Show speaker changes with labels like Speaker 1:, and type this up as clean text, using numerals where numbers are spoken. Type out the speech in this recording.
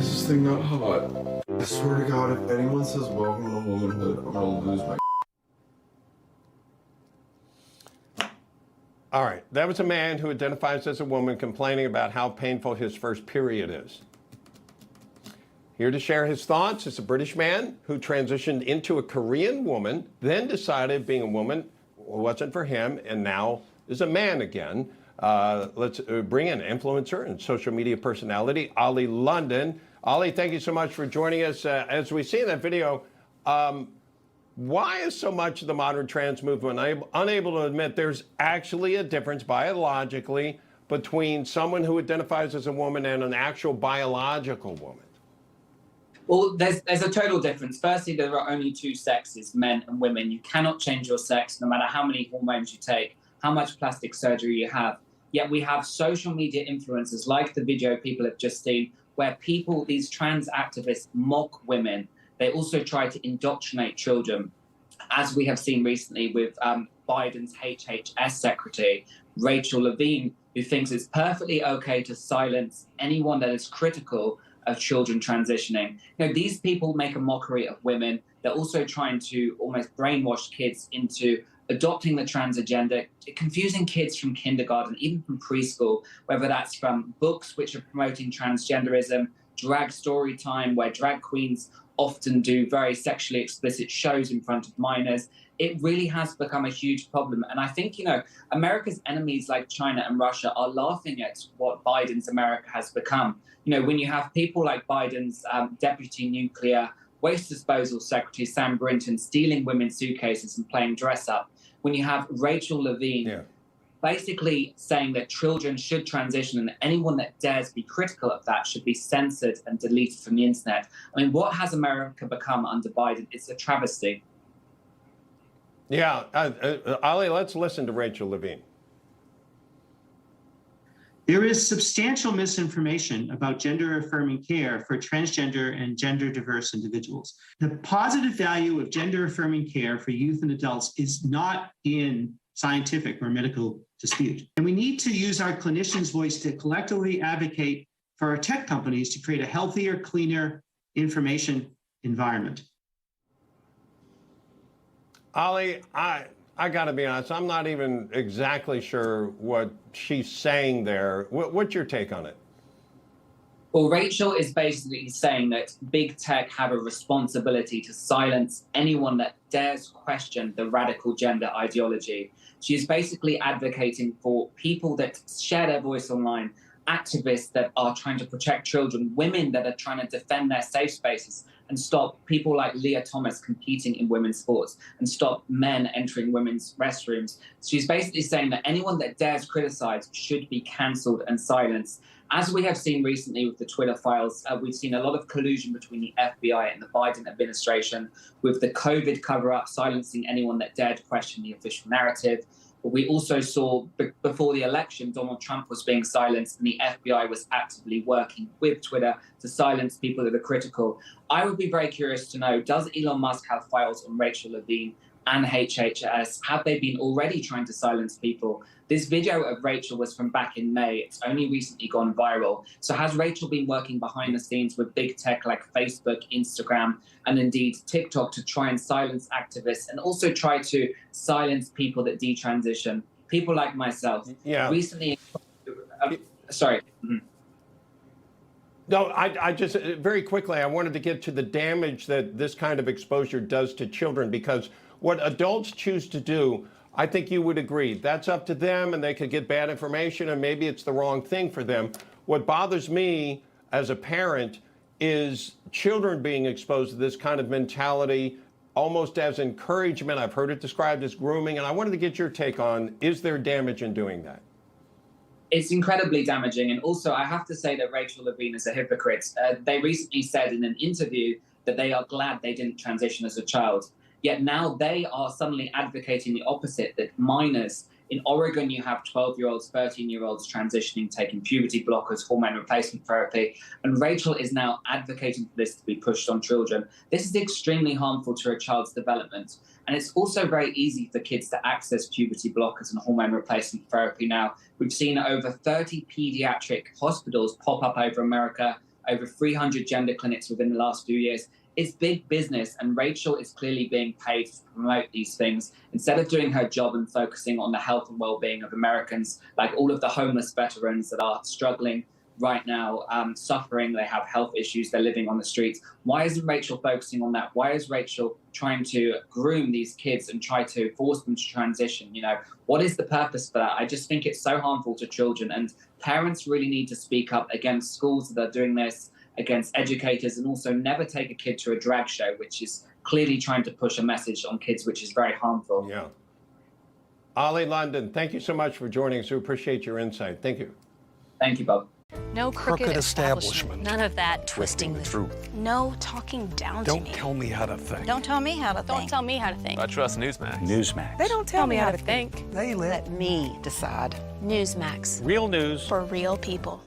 Speaker 1: Is this thing not hot? I swear to God, if anyone says welcome to womanhood, I'm gonna lose my.
Speaker 2: All right, that was a man who identifies as a woman complaining about how painful his first period is. Here to share his thoughts is a British man who transitioned into a Korean woman, then decided being a woman wasn't for him, and now is a man again. Let's bring in influencer and social media personality, Oli London. Oli, thank you so much for joining us. As we see in that video, why is so much of the modern trans movement unable to admit there's actually a difference biologically between someone who identifies as a woman and an actual biological woman?
Speaker 3: Well, there's a total difference. Firstly, there are only two sexes, men and women. You cannot change your sex no matter how many hormones you take, how much plastic surgery you have. Yet we have social media influencers like the video people have just seen, where people, these trans activists, mock women. They also try to indoctrinate children, as we have seen recently with Biden's HHS secretary, Rachel Levine, who thinks it's perfectly okay to silence anyone that is critical of children transitioning. You know, these people make a mockery of women. They're also trying to almost brainwash kids into adopting the trans agenda, confusing kids from kindergarten, even from preschool, whether that's from books which are promoting transgenderism, drag story time, where drag queens often do very sexually explicit shows in front of minors. It really has become a huge problem. And I think, you know, America's enemies like China and Russia are laughing at what Biden's America has become. You know, when you have people like Biden's deputy nuclear waste disposal secretary, Sam Brinton, stealing women's suitcases and playing dress up, when you have Rachel Levine basically saying that children should transition and anyone that dares be critical of that should be censored and deleted from the internet. I mean, what has America become under Biden? It's a travesty.
Speaker 2: Yeah, Ali, let's listen to Rachel Levine.
Speaker 4: There is substantial misinformation about gender-affirming care for transgender and gender-diverse individuals. The positive value of gender-affirming care for youth and adults is not in scientific or medical dispute. And we need to use our clinicians' voice to collectively advocate for our tech companies to create a healthier, cleaner information environment.
Speaker 2: Ali, I got to be honest, I'm not even exactly sure what she's saying there. What's your take on it?
Speaker 3: Well, Rachel is basically saying that big tech have a responsibility to silence anyone that dares question the radical gender ideology. She is basically advocating for people that share their voice online, activists that are trying to protect children, women that are trying to defend their safe spaces, and stop people like Leah Thomas competing in women's sports, and stop men entering women's restrooms. She's basically saying that anyone that dares criticize should be cancelled and silenced. As we have seen recently with the Twitter files, we've seen a lot of collusion between the FBI and the Biden administration with the COVID cover-up silencing anyone that dared question the official narrative. But we also saw before the election, Donald Trump was being silenced and the FBI was actively working with Twitter to silence people that are critical. I would be very curious to know, does Elon Musk have files on Rachel Levine and HHS? Have they been already trying to silence people? This video of Rachel was from back in May. It's only recently gone viral. So has Rachel been working behind the scenes with big tech like Facebook, Instagram, and indeed TikTok to try and silence activists and also try to silence people that detransition? People like myself.
Speaker 2: Yeah.
Speaker 3: Recently, sorry.
Speaker 2: No, I just, very quickly, I wanted to get to the damage that this kind of exposure does to children, because what adults choose to do, I think you would agree, that's up to them, and they could get bad information, and maybe it's the wrong thing for them. What bothers me as a parent is children being exposed to this kind of mentality almost as encouragement. I've heard it described as grooming, and I wanted to get your take on, is there damage in doing that?
Speaker 3: It's incredibly damaging. And also, I have to say that Rachel Levine is a hypocrite. They recently said in an interview that they are glad they didn't transition as a child. Yet now they are suddenly advocating the opposite, that minors, in Oregon, you have 12-year-olds, 13-year-olds transitioning, taking puberty blockers, hormone replacement therapy. And Rachel is now advocating for this to be pushed on children. This is extremely harmful to a child's development. And it's also very easy for kids to access puberty blockers and hormone replacement therapy now. We've seen over 30 pediatric hospitals pop up over America. over 300 gender clinics within the last few years. It's big business, and Rachel is clearly being paid to promote these things instead of doing her job and focusing on the health and well-being of Americans, like all of the homeless veterans that are struggling right now, suffering. They have health issues. They're living on the streets. Why isn't Rachel focusing on that? Why is Rachel trying to groom these kids and try to force them to transition? You know, what is the purpose for that? I just think it's so harmful to children, and parents really need to speak up against schools that are doing this, against educators, and also never take a kid to a drag show, which is clearly trying to push a message on kids, which is very harmful.
Speaker 2: Yeah. Oli London, thank you so much for joining us. We appreciate your insight. Thank you.
Speaker 3: Thank you, Bob.
Speaker 5: No crooked establishment.
Speaker 6: None of that twisting the
Speaker 5: truth.
Speaker 6: No talking down to me.
Speaker 5: Don't tell me how to think.
Speaker 6: Don't tell me how to think.
Speaker 7: Don't tell me how to think.
Speaker 8: I trust Newsmax.
Speaker 5: Newsmax.
Speaker 7: They don't tell me how to think.
Speaker 5: They let
Speaker 6: Me decide.
Speaker 7: Newsmax.
Speaker 5: real news
Speaker 7: For real people.